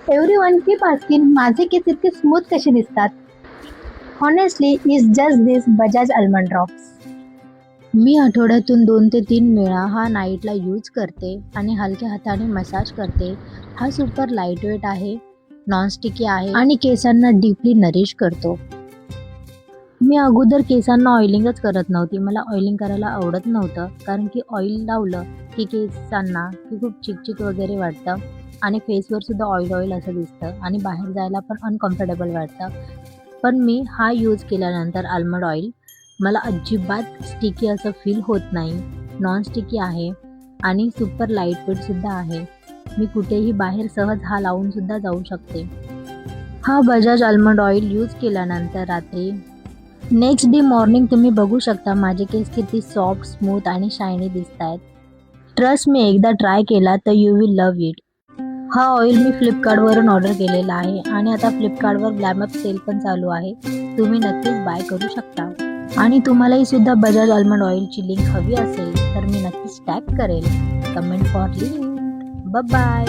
Everyone keep asking माझे केस इतके smooth कसे दिसतात. Honestly is just this Bajaj almond drops. मी आठवड्यातून 2 ते 3 वेळा हा नाईटला यूज करते आणि हलक्या हाताने मसाज करते. हा सुपर लाईटवेट आहे, नॉनस्टिकी आहे आणि केसांना डीपली नरिश करतो. मी अगोदर केसांना ऑइलिंगच करत नव्हती. मला ऑइलिंग करायला आवडत नव्हतं, कारण की ऑइल लावलं की केसांना खूप चिकचिक वगैरे वाटतं आणि फेसवर सुद्धा ऑइल असं दिसतं आणि बाहेर जायला पण अनकम्फर्टेबल वाटतं. पण मी हा यूज केल्यानंतर आल्मंड ऑइल मला अजिबात स्टिकी असं फील होत नाही. नॉन स्टिकी आहे आणि सुपर लाईटवेटसुद्धा आहे. मी कुठेही बाहेर सहज हा लावूनसुद्धा जाऊ शकते. हा बजाज आल्मंड ऑइल यूज केल्यानंतर रात्री नेक्स्ट डे मॉर्निंग तुम्ही बघू शकता माझे केस किती सॉफ्ट, स्मूथ आणि शायनी दिसत आहेत. ट्रस्ट मी एकदा ट्राय केला तर यू विल लव्ह इट. हा ऑइल मी फ्लिपकार्टवरून ऑर्डर केलेला आहे आणि आता फ्लिपकार्टवर ग्लॅमअप सेल पण चालू आहे. तुम्ही नक्कीच बाय करू शकता. आणि तुम्हालाही सुद्धा बजाज आल्मंड ऑइलची लिंक हवी असेल तर मी नक्कीच टॅग करेल. Comment for link. बाय.